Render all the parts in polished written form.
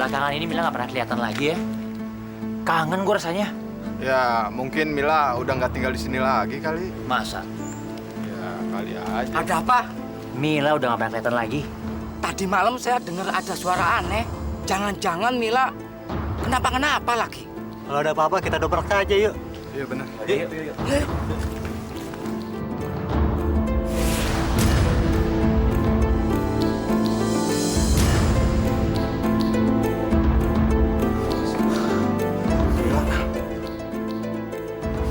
belakangan ini Mila nggak pernah kelihatan lagi ya. Kangen gue rasanya. Ya, mungkin Mila udah nggak tinggal di sini lagi kali. Masa? Ya, kali aja. Ada apa? Mila udah nggak pernah kelihatan lagi. Tadi malam saya dengar ada suara aneh. Jangan-jangan Mila kenapa-kenapa lagi? Kalau ada apa-apa kita dobrak saja yuk. Iya benar. Yuk.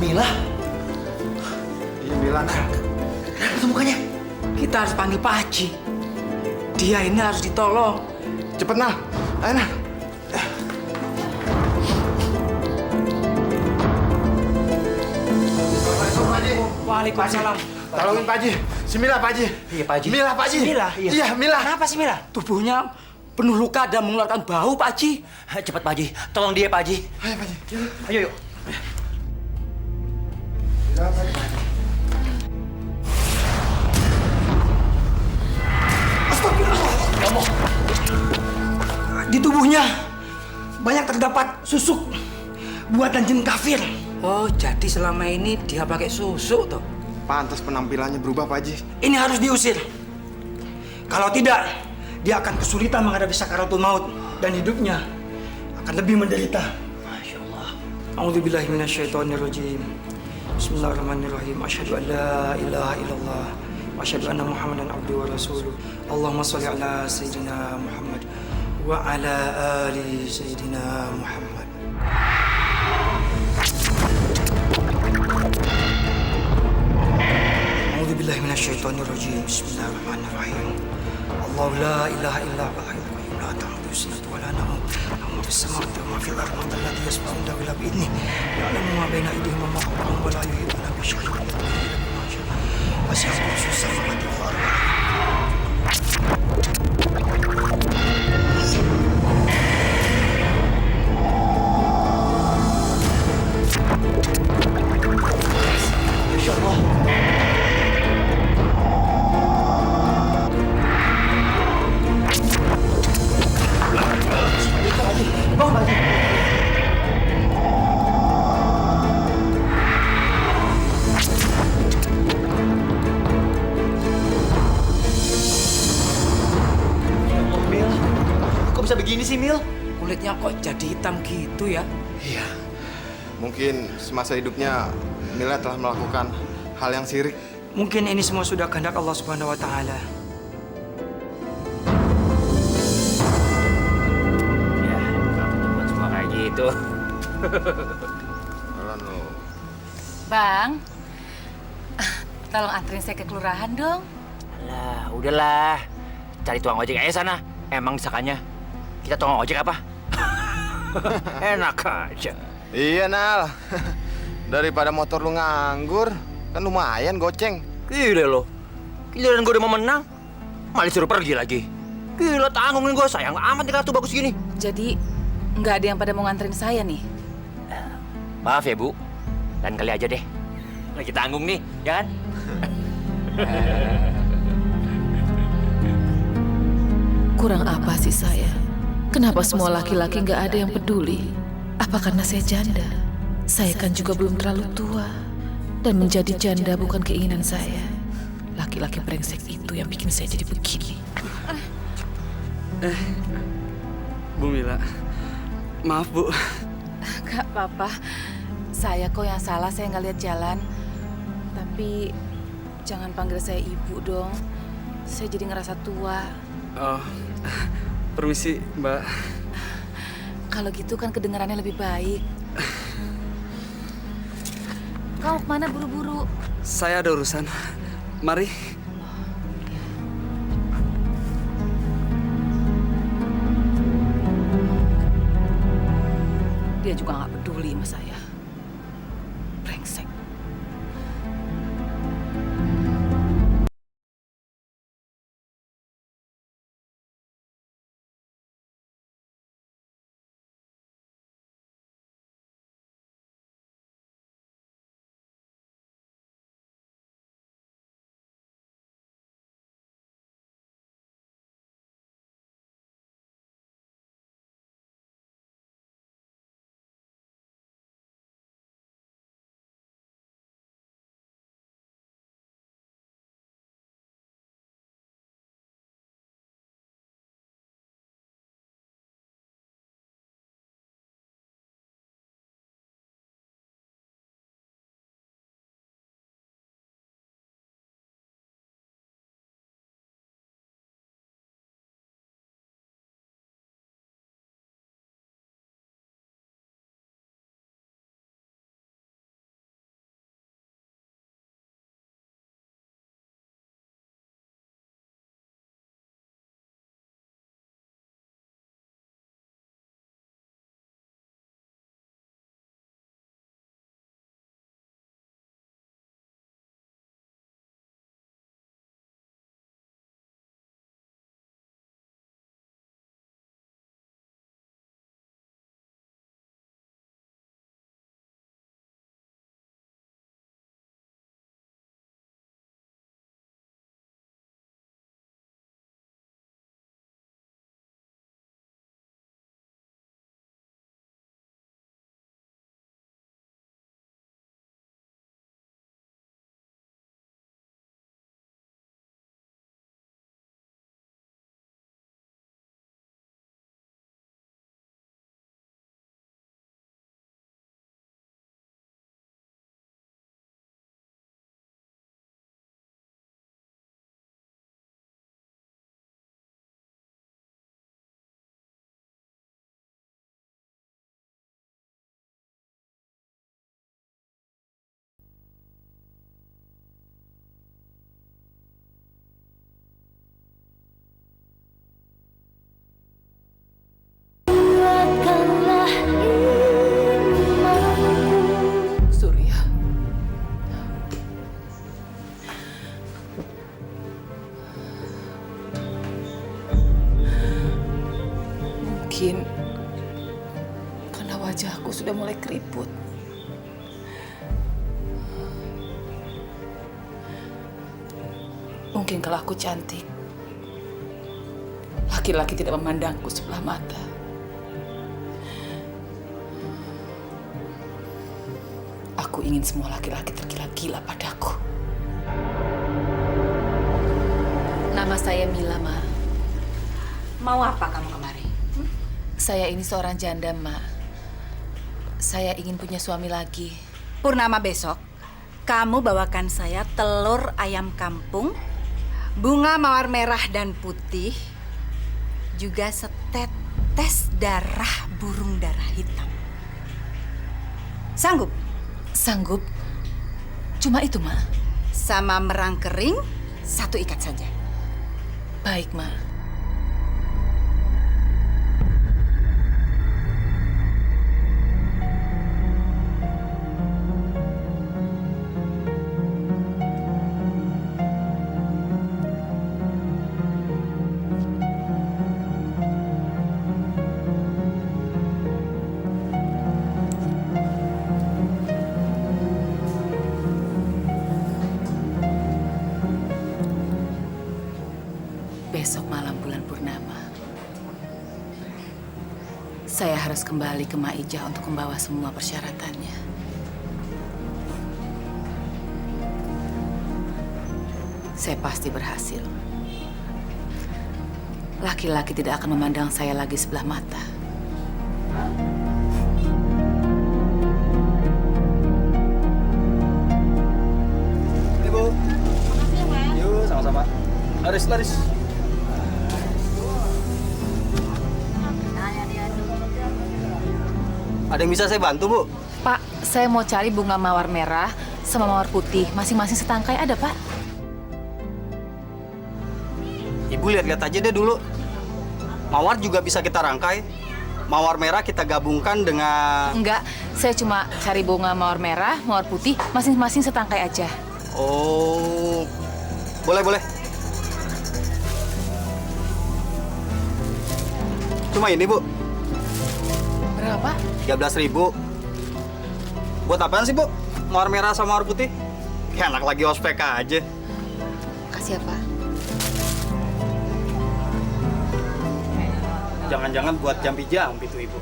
Mila? Iya Mila, nah. Kenapa tuh mukanya? Kita harus panggil Pak Haji. Dia ini harus ditolong. Cepet nah, ayo nah. Assalamualaikum Pak Haji. Waalaikumsalam. Tolongin Pak Haji. Si Mila Pak Haji. Iya, Pak Haji. Mila Pak Haji. Si Mila, iya. Iya Mila. Kenapa sih Mila? Tubuhnya penuh luka dan mengeluarkan bau, Pak Haji. Cepat Pak Haji, tolong dia Pak Haji. Ayo Pak Haji. Ayo yuk. Di tubuhnya banyak terdapat susuk buatan jin kafir. Oh, jadi selama ini dia pakai susuk tuh. Pantas penampilannya berubah Pak Haji. Ini harus diusir. Kalau tidak, dia akan kesulitan menghadapi sakaratul maut dan hidupnya akan lebih menderita. Masya Allah. A'udzubillahi minasyaitonirrajim. Bismillahirrahmanirrahim. Asyhadu an la ilaha illallah wa asyhadu anna Muhammadan abduhu wa rasuluh. Allahumma shalli ala sayyidina Muhammad wa ala ali sayyidina Muhammad. A'udzubillahi minasyaitonirrajim. Bismillahirrahmanirrahim. Allahu la ilaha illa huwal hayyul qayyum la ta'khudhuhu sinatun wa la nawm. Lahu ma fis samawati wa ma fil ardi man dhal ladzi yashfa'u 'indahu illa bi idhnihi. Ya'lamu ma bayna aydihim wa ma khalfahum wa la yuhituna bi shay'in min ilmihi illa bima sha'a. Wasi'a kursiyuhu samawati wal ardi. Masya Allah. Bangun Pak Haji. Mil, kok bisa begini sih Mil? Kulitnya kok jadi hitam gitu ya? Iya. Mungkin semasa hidupnya Mila telah melakukan hal yang syirik. Mungkin ini semua sudah kehendak Allah Subhanahu wa taala. Ya, bukan semua kayak gitu. Anu. Bang, tolong anterin saya ke kelurahan dong. Lah, udahlah. Cari tukang ojek aja sana. Emang desakannya kita tukang ojek apa? Enak aja. Iya Nal. Daripada motor lu nganggur, kan lumayan goceng. Gila lo. Giliran gue udah mau menang, malah disuruh pergi lagi. Gila, tanggungin gue, sayang amat nih kartu bagus gini. Jadi, nggak ada yang pada mau nganterin saya nih. Maaf ya, Bu. Lain kali aja deh. Lagi tanggung nih, ya kan? Kurang apa sih saya? Kenapa semua laki-laki nggak ada yang peduli? Apa karena saya janda? Saya kan juga belum terlalu tua. Dan menjadi janda bukan keinginan saya. Laki-laki brengsek itu yang bikin saya jadi begini. Bu Mila, maaf Bu. Gak apa-apa. Saya kok yang salah, saya nggak lihat jalan. Tapi jangan panggil saya ibu dong. Saya jadi ngerasa tua. Oh, permisi Mbak. Kalau gitu kan kedengarannya lebih baik. Kau kemana buru-buru? Saya ada urusan. Mari. Dia juga nggak peduli sama saya. Brengsek. Mungkin karena wajahku sudah mulai keriput. Mungkin kalau aku cantik, laki-laki tidak memandangku sebelah mata. Aku ingin semua laki-laki tergila-gila padaku. Nama saya Mila, Ma. Mau apa kamu kemari? Saya ini seorang janda, Ma. Saya ingin punya suami lagi. Purnama besok, kamu bawakan saya telur ayam kampung, bunga mawar merah dan putih, juga setetes darah burung darah hitam. Sanggup? Sanggup? Cuma itu, Ma. Sama merang kering, 1 ikat saja. Baik, Ma. Besok malam bulan purnama, saya harus kembali ke Maijah untuk membawa semua persyaratannya. Saya pasti berhasil. Laki-laki tidak akan memandang saya lagi sebelah mata. Ibu. Yuk, sama-sama. Laris. Ada yang bisa saya bantu, Bu? Pak, saya mau cari bunga mawar merah sama mawar putih. Masing-masing setangkai ada, Pak? Ibu lihat-lihat aja deh dulu. Mawar juga bisa kita rangkai. Mawar merah kita gabungkan dengan... Enggak, saya cuma cari bunga mawar merah, mawar putih, masing-masing setangkai aja. Oh, boleh. Cuma ini, Bu. Berapa? 13.000. Buat apaan sih, Bu? Mawar merah sama mawar putih? Ya, enak lagi ospek aja. Kasih ya, Pak. Jangan-jangan buat jampi-jampi tuh, Ibu.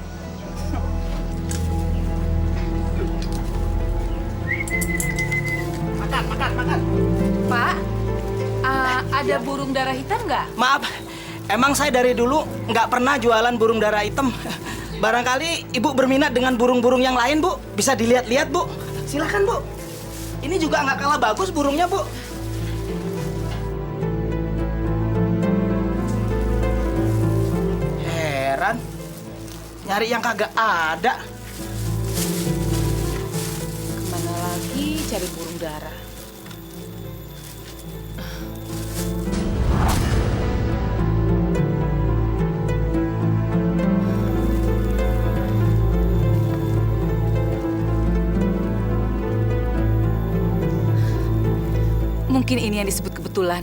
Makan. Pak, ada burung darah hitam nggak? Maaf, emang saya dari dulu nggak pernah jualan burung darah hitam. Barangkali Ibu berminat dengan burung-burung yang lain, Bu. Bisa dilihat-lihat, Bu. Silakan, Bu. Ini juga nggak kalah bagus burungnya, Bu. Heran, nyari yang kagak ada. Kemana lagi cari burung darah? Mungkin ini yang disebut kebetulan.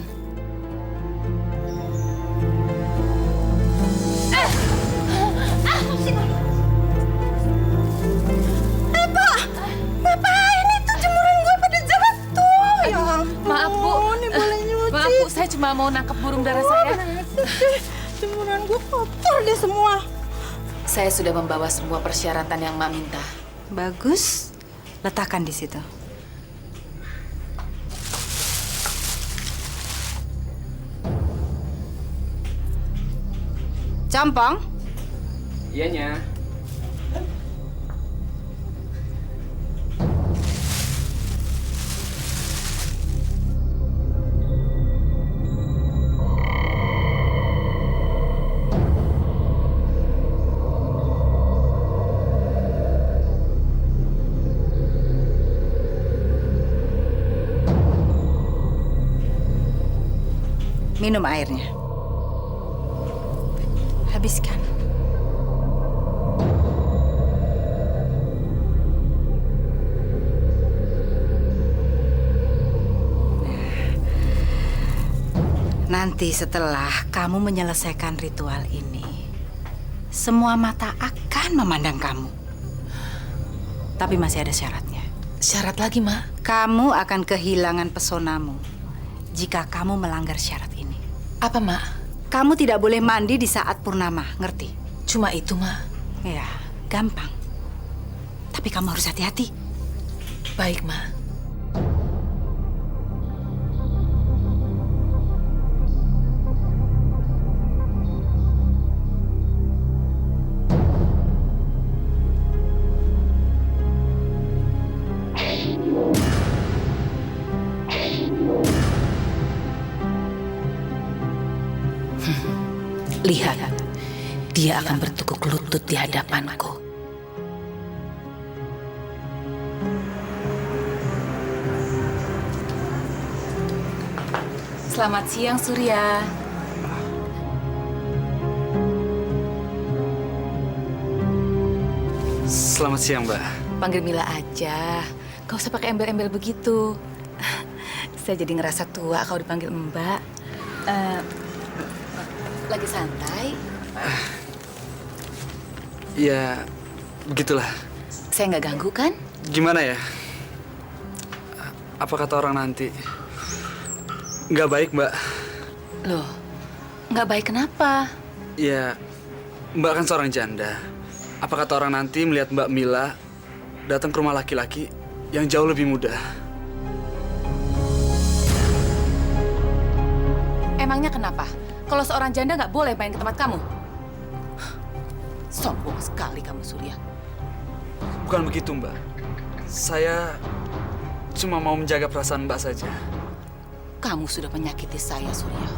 Maaf, Bu. Maaf, Bu. Saya cuma mau nangkep burung darah saya. Jemuran gue kotor deh semua. Saya sudah membawa semua persyaratan yang Mak minta. Bagus, letakkan di situ. Campong, Iyanya. minum airnya. Habiskan. Nanti setelah kamu menyelesaikan ritual ini, semua mata akan memandang kamu. Tapi masih ada syaratnya. Syarat lagi, Mak? Kamu akan kehilangan pesonamu jika kamu melanggar syarat ini. Apa, Mak? Kamu tidak boleh mandi di saat purnama, ngerti? Cuma itu, Mak. Ya, gampang. Tapi kamu harus hati-hati. Baik, Mak. Lihat, dia akan bertekuk lutut di hadapanku. Selamat siang, Surya. Selamat siang, Mbak. Panggil Mila aja. Gak usah pakai embel-embel begitu. Saya jadi ngerasa tua kalau dipanggil Mbak. Lagi santai? Ya, begitulah. Saya nggak ganggu kan? Gimana ya? Apa kata orang nanti? Nggak baik, Mbak. Loh, nggak baik kenapa? Ya, Mbak kan seorang janda. Apa kata orang nanti melihat Mbak Mila datang ke rumah laki-laki yang jauh lebih muda? Emangnya kenapa? Kalau seorang janda nggak boleh main ke tempat kamu? Sombong sekali kamu, Surya. Bukan begitu, Mbak. Saya cuma mau menjaga perasaan Mbak saja. Kamu sudah menyakiti saya, Surya.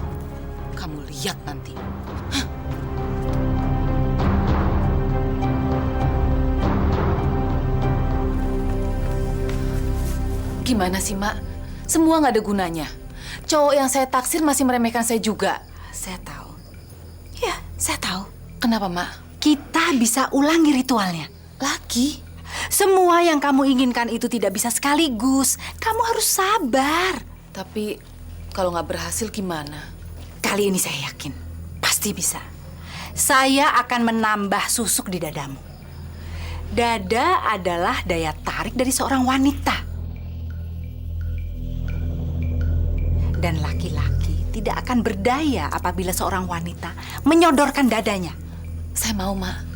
Kamu lihat nanti. Gimana sih, Mak? Semua nggak ada gunanya. Cowok yang saya taksir masih meremehkan saya juga. Saya tahu. Ya, saya tahu. Kenapa, Mak? Kita bisa ulangi ritualnya. Lagi? Semua yang kamu inginkan itu tidak bisa sekaligus. Kamu harus sabar. Tapi kalau nggak berhasil gimana? Kali ini saya yakin. Pasti bisa. Saya akan menambah susuk di dadamu. Dada adalah daya tarik dari seorang wanita. Dan laki-laki tidak akan berdaya apabila seorang wanita menyodorkan dadanya. Saya mau, Mak.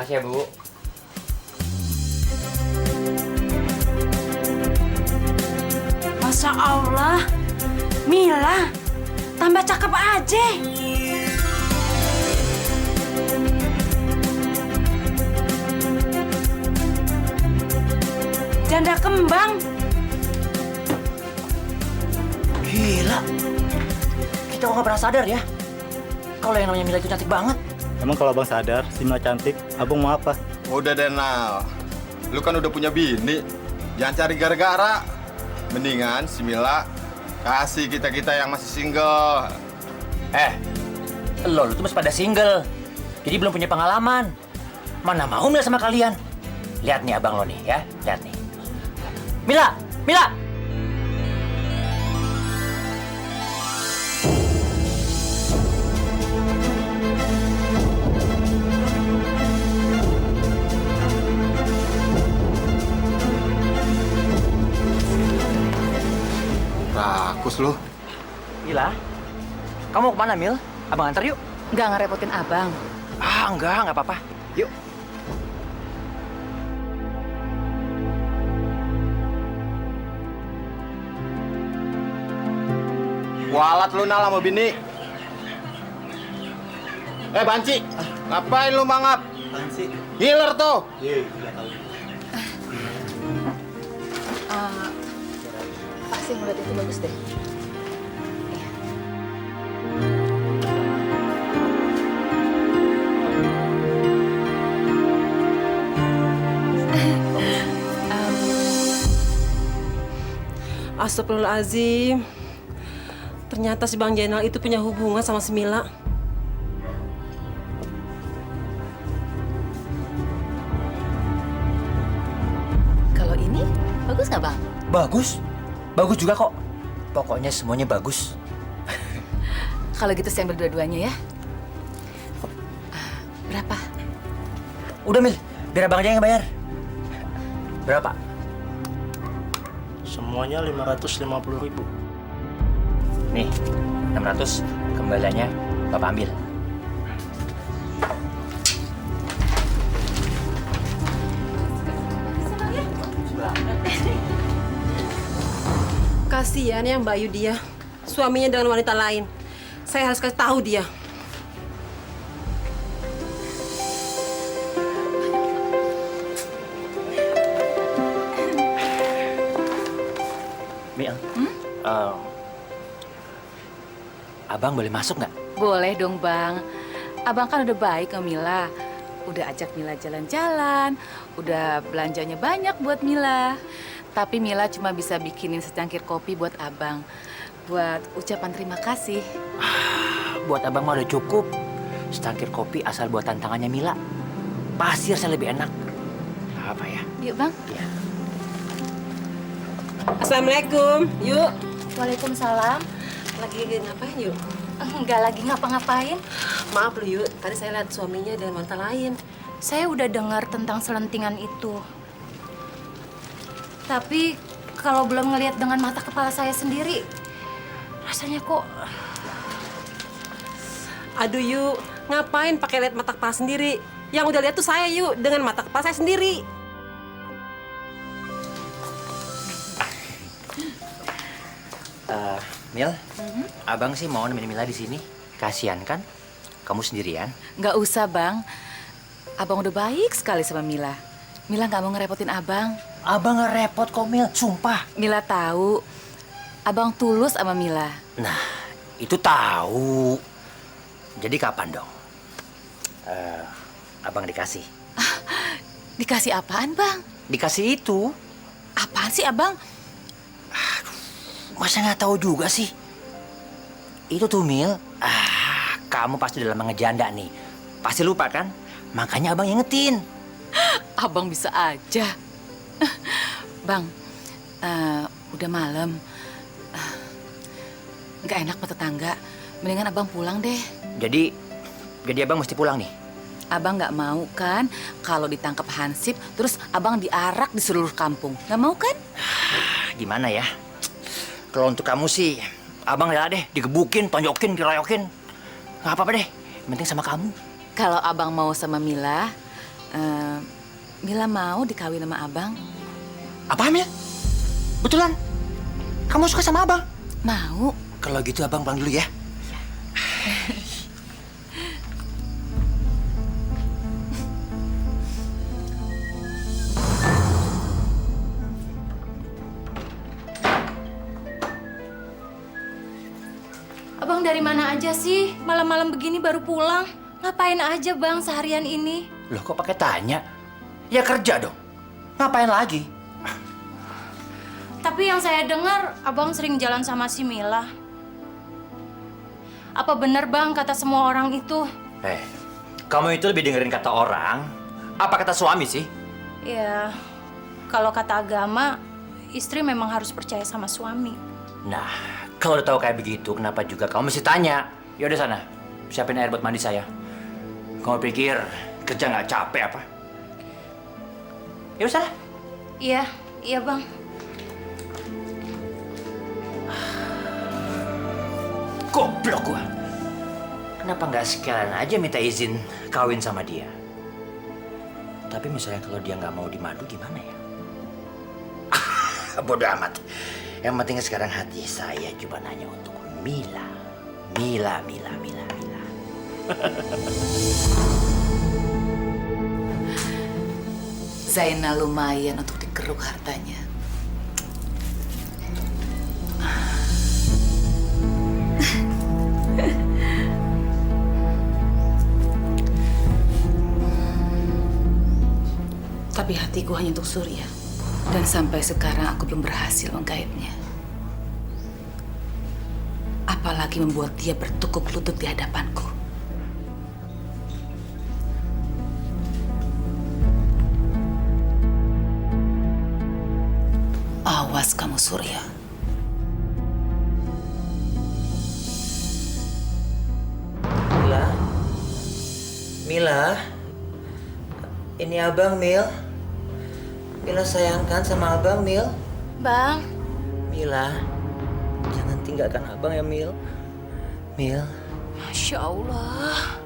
Makasih ya, Bu. Masya Allah, Mila, tambah cakep aja. Janda kembang. Gila. Kita kok nggak pernah sadar ya? Kalau yang namanya Mila itu cantik banget. Emang kalau abang sadar, si Mila cantik, abang mau apa? Udah deh, Nal. Lu kan udah punya bini. Jangan cari gara-gara. Mendingan si Mila kasih kita-kita yang masih single. Lu tuh masih pada single. Jadi belum punya pengalaman. Mana mau Mila sama kalian? Lihat nih abang lo nih ya, lihat nih. Mila, Mila. Rakus lu. Mila, kamu mau kemana, Mil? Abang antar yuk. Nggak ngerepotin abang. Enggak apa-apa. Yuk. Walat lu, Nal, sama bini. Banci. Ngapain lu mangap? Banci. Ngiler tuh. Iya, nggak tahu. Pasti ngeliat itu bagus deh. Astagfirullahaladzim. Ternyata si Bang Jainal itu punya hubungan sama si Mila. Kalau ini bagus nggak bang? Bagus. Bagus juga kok. Pokoknya semuanya bagus. Kalau gitu saya ambil dua-duanya ya. Berapa? Udah Mil, biar abang aja yang bayar. Berapa? Semuanya 550.000. Nih, 600. Kembaliannya Bapak ambil. Kasihan ya Mbak Ayu dia. Suaminya dengan wanita lain. Saya harus kasih tahu dia. Mil, abang boleh masuk nggak? Boleh dong bang. Abang kan udah baik sama Mila. Udah ajak Mila jalan-jalan. Udah belanjanya banyak buat Mila. Tapi Mila cuma bisa bikinin secangkir kopi buat abang. Buat ucapan terima kasih. Buat abang mah udah cukup. Secangkir kopi asal buat tantangannya Mila. Pasti rasanya lebih enak. Apa ya? Yuk bang. Ya. Assalamualaikum. Yuk. Waalaikumsalam. Lagi ngapain yuk? Enggak lagi ngapa-ngapain. Maaf lu yuk. Tadi saya lihat suaminya dengan wanita lain. Saya udah dengar tentang selentingan itu. Tapi kalau belum ngelihat dengan mata kepala saya sendiri, rasanya kok... Aduh yuk, ngapain pakai lihat mata kepala sendiri? Yang udah lihat tuh saya yuk, dengan mata kepala saya sendiri. Mil, abang sih mau nemenin Mila di sini. Kasian kan? Kamu sendirian. Nggak usah, Bang. Abang udah baik sekali sama Mila. Mila nggak mau ngerepotin abang. Abang nggak repot kok, Mil. Sumpah. Mila tahu. Abang tulus sama Mila. Nah, itu tahu. Jadi kapan dong? Abang dikasih. Dikasih apaan, Bang? Dikasih itu. Apaan sih, Abang? Masa nggak tahu juga sih? Itu tuh, Mil. Kamu pasti udah lama ngejanda nih. Pasti lupa kan? Makanya abang ingetin. Abang bisa aja. Bang, udah malam. Nggak enak sama tetangga. Mendingan abang pulang deh. Jadi abang mesti pulang nih? Abang nggak mau kan kalau ditangkap Hansip, terus abang diarak di seluruh kampung. Nggak mau kan? Gimana ya? Kalau untuk kamu sih, abang rela deh digebukin, tonjokin, diroyokin. Nggak apa-apa deh, yang penting sama kamu. Kalau abang mau sama Mila, Mila mau dikawin sama abang. Apa, Mil? Betulan? Kamu suka sama abang? Mau. Kalau gitu abang pulang dulu ya. Abang dari mana aja sih? Malam-malam begini baru pulang. Ngapain aja bang seharian ini? Loh kok pakai tanya? Ya kerja dong. Ngapain lagi? Tapi yang saya dengar, abang sering jalan sama si Mila. Apa benar bang kata semua orang itu? Kamu itu lebih dengerin kata orang, apa kata suami sih? Ya, kalau kata agama, istri memang harus percaya sama suami. Nah, kalau udah tahu kayak begitu, kenapa juga kamu mesti tanya? Ya udah sana, siapin air buat mandi saya. Kamu pikir kerja nggak capek apa? Ya udah sana. Iya, iya bang. Goblok gua. Kenapa nggak sekalian aja minta izin kawin sama dia? Tapi misalnya kalau dia nggak mau di madu gimana ya? Bodoh amat. Yang penting sekarang hati saya cuma nanya untuk Mila. Mila. Zainal lumayan untuk dikeruk hartanya. Tapi hatiku hanya untuk Surya. Dan sampai sekarang aku belum berhasil menggaibnya. apalagi membuat dia bertukuk lutut di hadapanku. Awas kamu, Surya. Mila? Mila? Ini abang, Mil. Mila sayangkan sama abang, Mil. Bang. Mila, jangan tinggalkan abang ya, Mil. Mil. Masya Allah.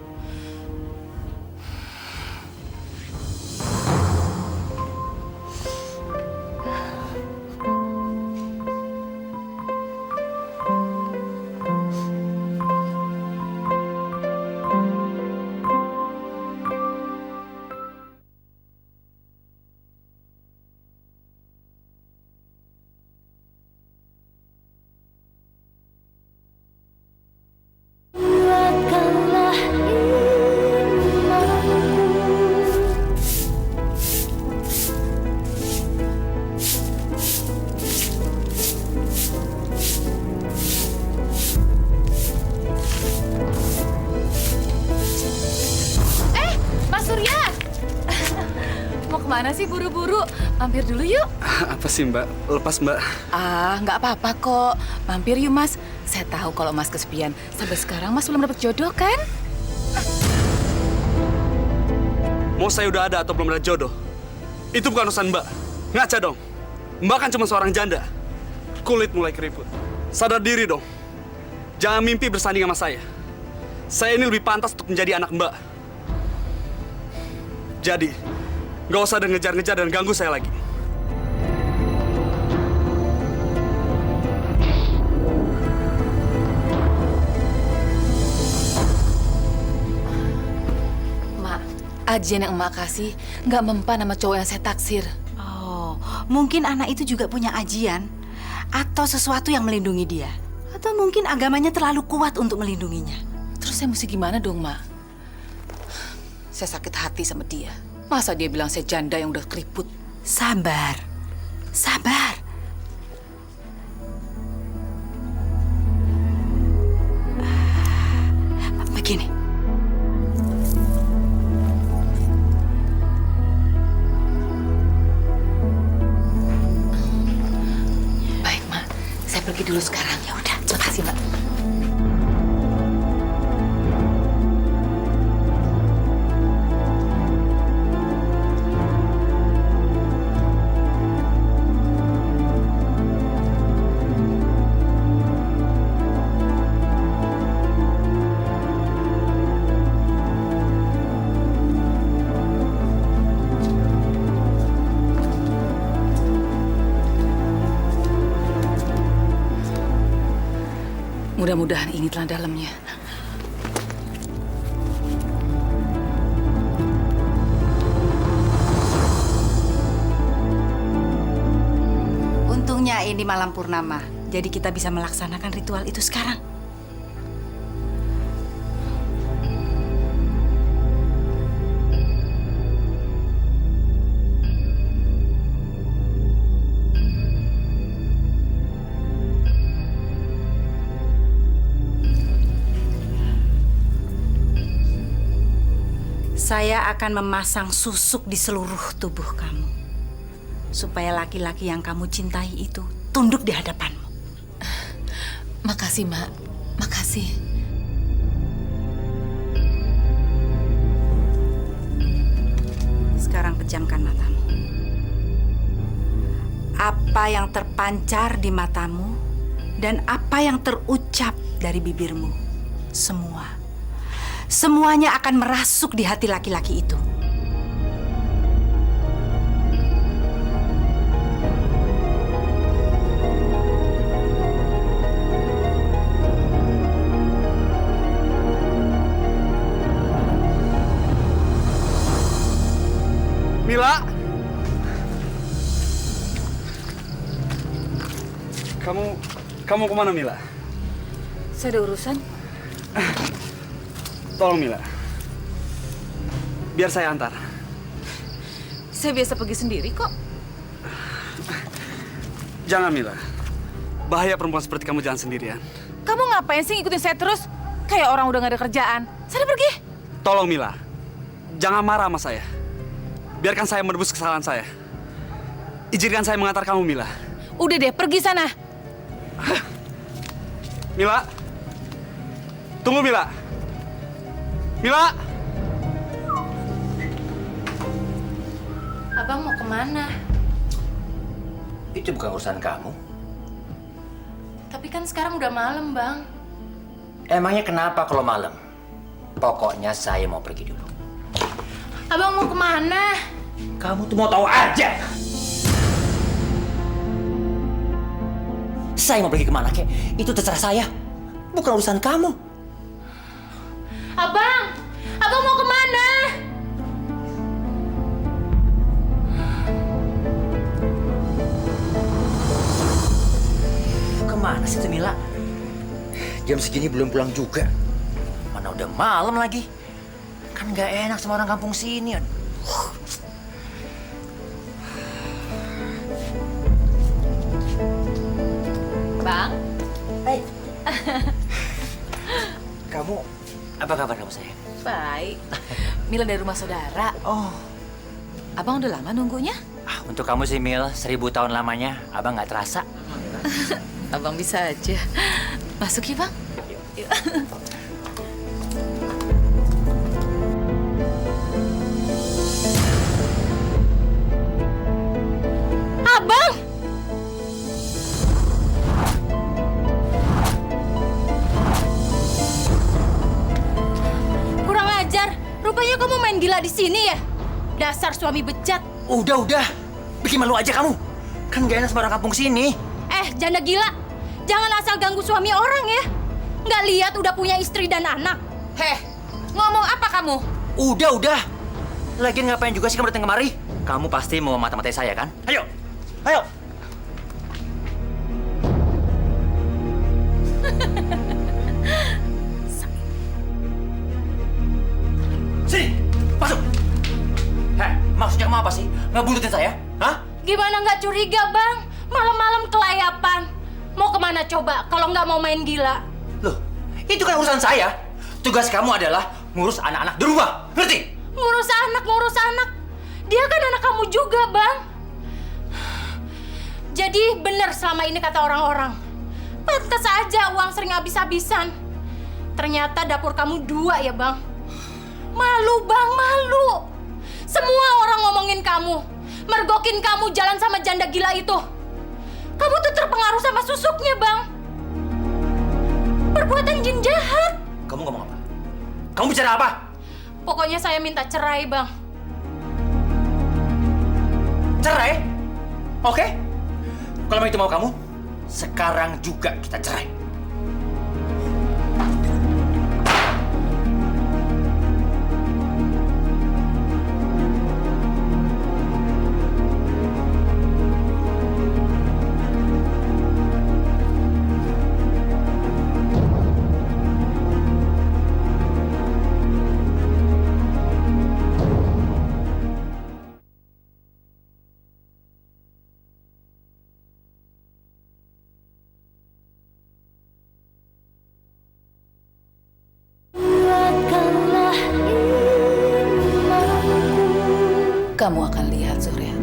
Mana sih buru-buru? Mampir dulu yuk. Apa sih Mbak? Lepas Mbak. Nggak apa-apa kok. Mampir yuk Mas. Saya tahu kalau Mas kesepian. Sampai sekarang Mas belum dapat jodoh kan? Mau saya udah ada atau belum ada jodoh? Itu bukan urusan Mbak. Ngaca dong. Mbak kan cuma seorang janda. Kulit mulai keriput. Sadar diri dong. Jangan mimpi bersanding sama saya. Saya ini lebih pantas untuk menjadi anak Mbak. Jadi, nggak usah ada ngejar-ngejar dan ganggu saya lagi. Mak, ajian yang emak kasih nggak mempan sama cowok yang saya taksir. Oh, mungkin anak itu juga punya ajian atau sesuatu yang melindungi dia. Atau mungkin agamanya terlalu kuat untuk melindunginya. Terus saya mesti gimana dong, Mak? Saya sakit hati sama dia. Masa dia bilang saya janda yang udah keriput? Sabar. Sabar. Begini. Baik, Mak. Saya pergi dulu sekarang. Ya udah, makasih, Mak. Mudah-mudahan ini telah dalamnya. Untungnya ini malam purnama, jadi kita bisa melaksanakan ritual itu sekarang. Saya akan memasang susuk di seluruh tubuh kamu. Supaya laki-laki yang kamu cintai itu tunduk di hadapanmu. Makasih, Mak. Makasih. Sekarang pejamkan matamu. Apa yang terpancar di matamu dan apa yang terucap dari bibirmu, semuanya akan merasuk di hati laki-laki itu. Mila! Kamu kemana, Mila? Saya ada urusan. Tolong, Mila. Biar saya antar. Saya biasa pergi sendiri kok. Jangan, Mila. Bahaya perempuan seperti kamu jangan sendirian. Kamu ngapain sih ngikutin saya terus? Kayak orang udah gak ada kerjaan. Sana pergi. Tolong Mila, jangan marah sama saya. Biarkan saya menebus kesalahan saya. Izinkan saya mengantar kamu, Mila. Udah deh, pergi sana. Mila, tunggu Mila. Mila! Abang mau kemana? Itu bukan urusan kamu. Tapi kan sekarang udah malam, Bang. Emangnya kenapa kalau malam? Pokoknya saya mau pergi dulu. Abang mau kemana? Kamu tuh mau tahu aja. Saya mau pergi kemana, kek? Itu terserah saya. Bukan urusan kamu. Abang! Abang mau kemana? Kemana sih tuh Mila? Jam segini belum pulang juga. Mana udah malam lagi. Kan nggak enak sama orang kampung sini. Bang. Hai. Kamu, apa kabar kamu sayang? Baik. Mila dari rumah saudara. Oh. Abang udah lama nunggunya? Untuk kamu sih Mil, 1000 tahun lamanya. Abang nggak terasa. Abang bisa aja. Masuk ya, Bang? Yuk. Abang! Kurang ajar. Rupanya kamu main gila di sini ya? Dasar suami bejat. Udah. Bikin malu aja kamu. Kan nggak enak sama orang kampung sini. Janda gila. Jangan asal ganggu suami orang ya. Nggak lihat udah punya istri dan anak. Heh, ngomong apa kamu? Udah. Lagian ngapain juga sih kamu datang kemari? Kamu pasti mau mata-matai saya kan? Ayo. Sini, masuk. Maksudnya kamu apa sih? Ngebuntutin saya? Hah? Gimana nggak curiga, Bang? Malam-malam kelayapan. Mau kemana coba kalau nggak mau main gila? Loh, itu kan urusan saya. Tugas kamu adalah ngurus anak-anak di rumah. Ngerti? Ngurus anak. Dia kan anak kamu juga, Bang. Jadi benar selama ini kata orang-orang. Pantas aja uang sering habis-habisan. Ternyata dapur kamu 2 ya, Bang. Malu, Bang, malu. Semua orang ngomongin kamu. Mergokin kamu jalan sama janda gila itu. Kamu tuh terpengaruh sama susuknya, Bang. Perbuatan jin jahat. Kamu ngomong apa? Kamu bicara apa? Pokoknya saya minta cerai, Bang. Cerai? Oke. Kalau itu mau kamu, sekarang juga kita cerai. Kamu akan lihat, Surya.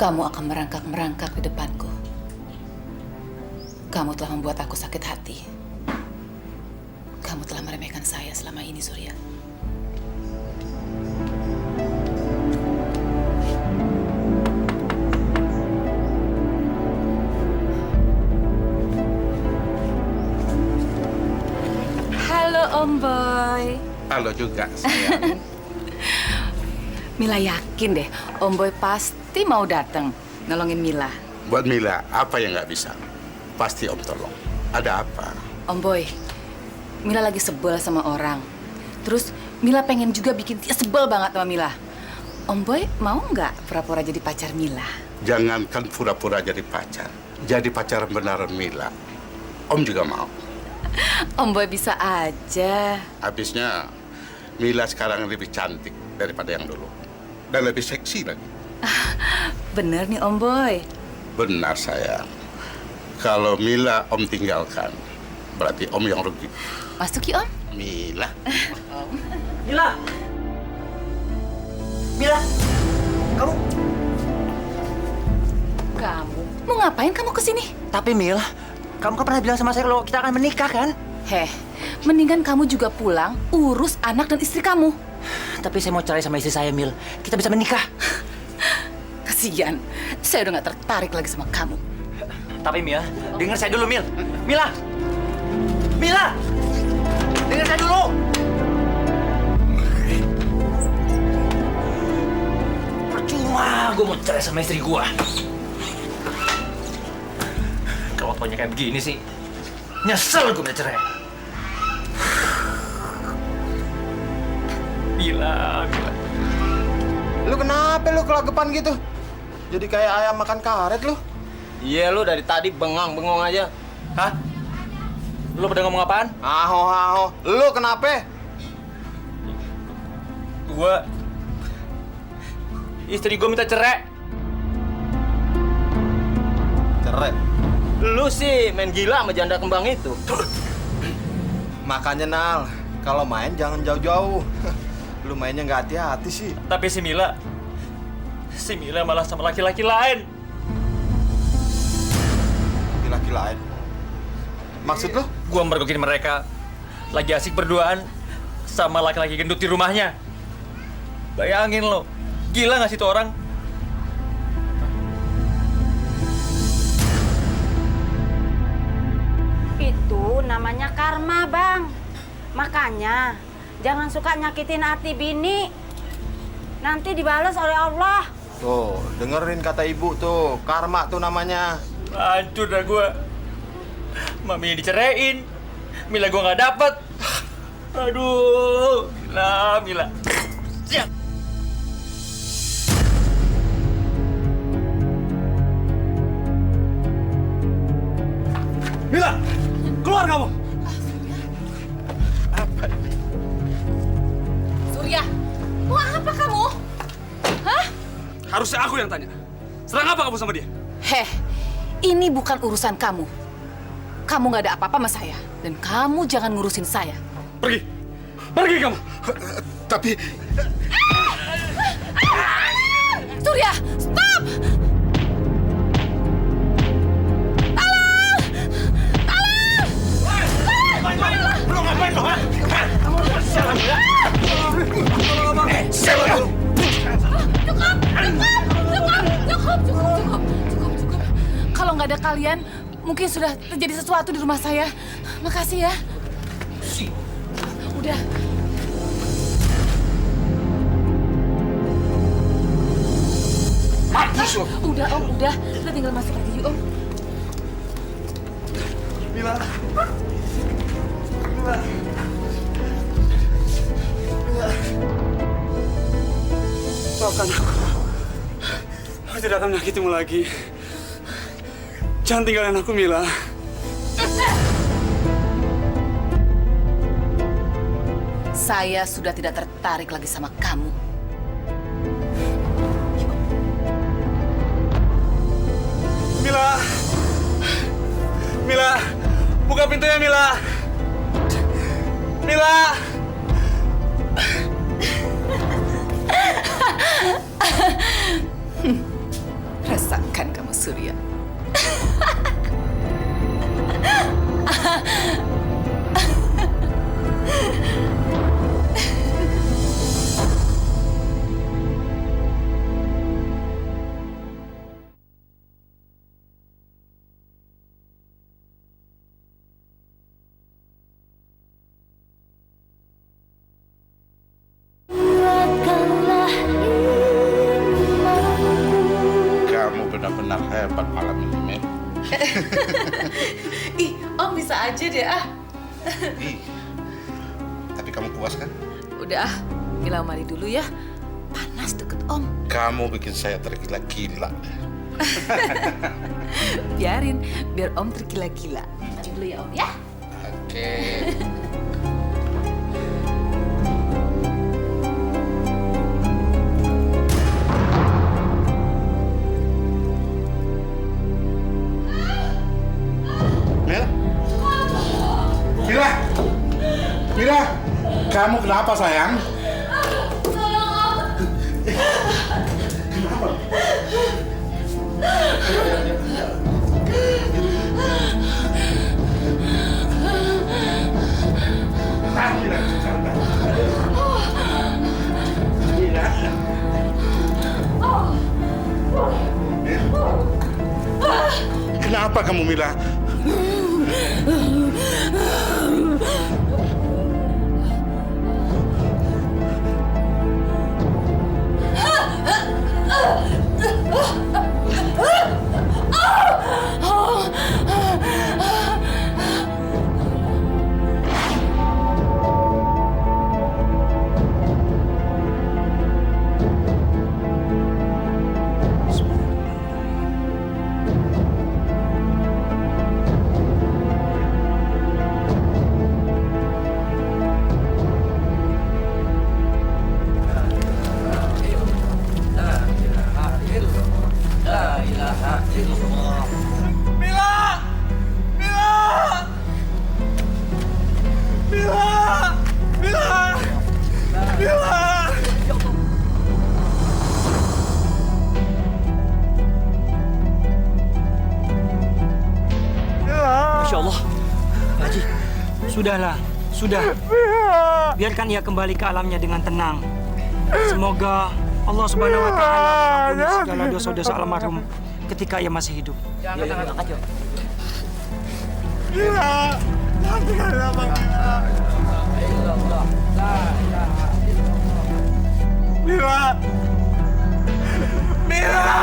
Kamu akan merangkak-merangkak di depanku. Kamu telah membuat aku sakit hati. Kamu telah meremehkan saya selama ini, Surya. Halo, Om Boy. Halo juga, sayang. Mila yakin deh, Om Boy pasti mau datang nolongin Mila. Buat Mila, apa yang nggak bisa? Pasti Om tolong. Ada apa? Om Boy, Mila lagi sebel sama orang. Terus Mila pengen juga bikin dia sebel banget sama Mila. Om Boy mau nggak pura-pura jadi pacar Mila? Jangankan pura-pura jadi pacar. Jadi pacar beneran Mila. Om juga mau. Om Boy bisa aja. Habisnya, Mila sekarang lebih cantik daripada yang dulu. Dan lebih seksi lagi. Bener nih Om Boy. Benar, sayang. Kalau Mila Om tinggalkan, berarti Om yang rugi. Masuk yuk, Om. Mila. Mila! Mila! Kamu... Kamu mau ngapain kamu kesini? Tapi Mil, kamu kan pernah bilang sama saya kalau kita akan menikah kan? Heh, mendingan kamu juga pulang urus anak dan istri kamu. Tapi saya mau cerai sama istri saya, Mil. Kita bisa menikah. Kasian, saya udah gak tertarik lagi sama kamu. Tapi Mil, dengar saya dulu, Mil. Mila! Mila! Dengar saya dulu! Percuma gue mau cerai sama istri gue. Kalau taunya kayak begini sih, nyesel gue minta cerai. Mila. Lu kenapa lu kelagepan gitu? Jadi kayak ayam makan karet lu. Iya, lu dari tadi bengong aja. Hah? Lu pada ngomong apaan? Aho. Lu kenapa? Istri gue minta cerai. Cerai? Lu sih main gila sama janda kembang itu. Makanya Nal, kalau main jangan jauh-jauh. Lu mainnya nggak hati-hati sih. Tapi si Mila malah sama laki-laki lain. Laki lain? Maksud lu? Gua mergokin mereka lagi asik berduaan sama laki-laki gendut di rumahnya. Bayangin lo, gila nggak sih tuh orang? Itu namanya karma, Bang. Makanya jangan suka nyakitin hati bini. Nanti dibalas oleh Allah. Tuh, dengerin kata ibu tuh. Karma tuh namanya. Hancur dah gua. Mami diceraiin. Mila gua nggak dapet. Aduh, Mila. Siap. Mila! Keluar kamu! Surya, mau apa kamu? Hah? Harusnya aku yang tanya. Serang apa kamu sama dia? Heh, ini bukan urusan kamu. Kamu nggak ada apa-apa sama saya. Dan kamu jangan ngurusin saya. Pergi! Pergi kamu! Tapi... Surya, stop! Lu ngapain lo, ha? Cukup. Kalau nggak ada kalian, mungkin sudah terjadi sesuatu di rumah saya. Makasih ya. Udah. Udah, Om, udah. Kita tinggal masuk aja yuk, Om. Mila. Maafkan aku. Aku tidak akan menyakitimu lagi. Jangan tinggalin aku, Mila. Saya sudah tidak tertarik lagi sama kamu. Mila! Mila! Buka pintunya, Mila! Mila! Rasakan kamu, Surya. Kamu benar-benar hebat malam ini, Mel. Ih, Om bisa aja deh, ah. Ih, tapi kamu puas kan? Udah, Mila mandi dulu ya. Panas deket Om. Kamu bikin saya tergila-gila. Biarin, biar Om tergila-gila. Mandi dulu ya, Om ya. Oke. Kamu kenapa sayang? Kenapa kamu, Mila? Masya Allah. Pak Haji, sudahlah, sudah. Biarkan ia kembali ke alamnya dengan tenang. Semoga Allah Subhanahu wa Ta'ala mengampuni segala dosa-dosa almarhum ketika ia masih hidup. Jangan angkat aja. Mila, Mila, Mila.